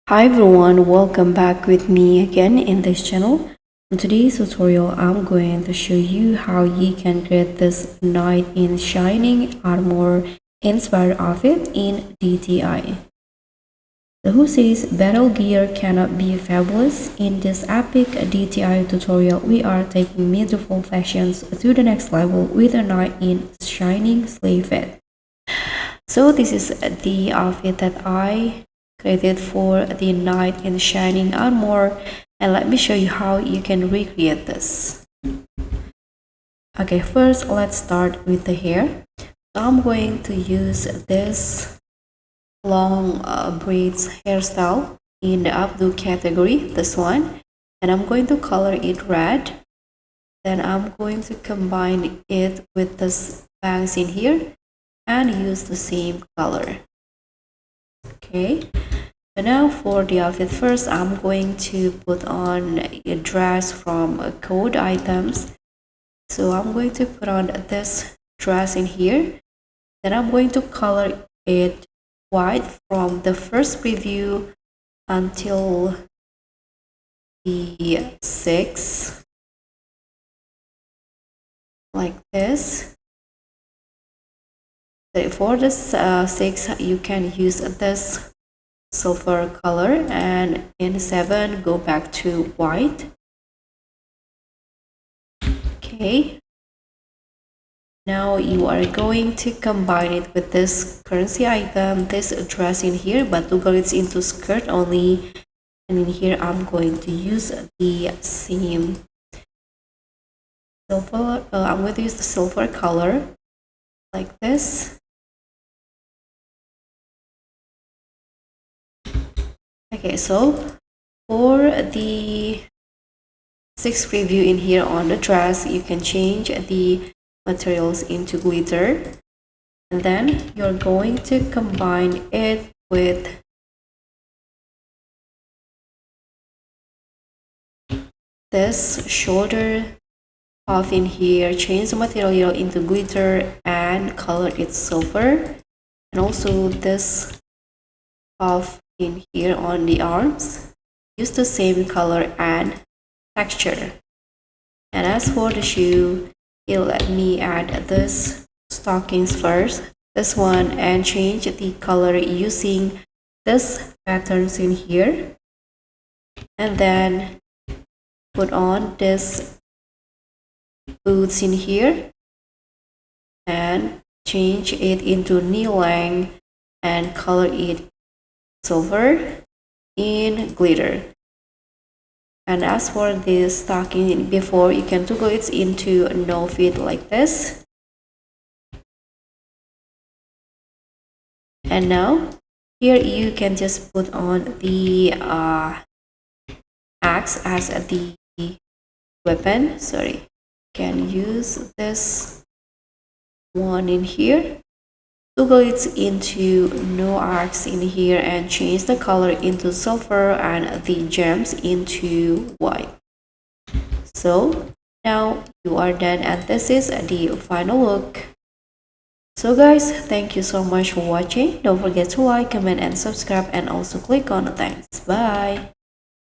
Hi everyone, welcome back with me again in this channel. In today's tutorial, I'm going to show you how you can create this knight in shining armor inspired outfit in DTI. So who says battle gear cannot be fabulous? In this epic DTI tutorial, we are taking medieval fashions to the next level with a knight in shining sleeve fit. So this is the outfit that I created for the knight in shining armor, and let me show you how you can recreate this. Okay, first let's start with the hair. So I'm going to use this long braids hairstyle in the updo category, this one, and I'm going to color it red. Then I'm going to combine it with this bangs in here and use the same color. Okay, so now for the outfit, first I'm going to put on a dress from code items. So I'm going to put on this dress in here. Then I'm going to color it white from the first preview until the 6, like this. For this 6, you can use this silver color, and in 7 go back to white. Okay, now you are going to combine it with this currency item, this dress in here, but toggle it into skirt only, and in here I'm going to use the same silver. I'm going to use the silver color like this. Okay, so for the 6 preview in here on the dress, you can change the materials into glitter, and then you're going to combine it with this shoulder off in here, change the material into glitter and color it silver, and also this off in here on the arms, use the same color and texture. And as for the shoe, it'll let me add this stockings first, this one, and change the color using this patterns in here, and then put on this boots in here and change it into knee length and color it silver in glitter. And as for the stocking before, you can toggle it into no fit like this. And now here you can just put on the axe as the weapon. Sorry, can use this one in here, toggle it into no axe in here, and change the color into silver and the gems into white. So now you are done, and this is the final look. So guys, thank you so much for watching. Don't forget to like, comment and subscribe, and also click on the thanks. Bye.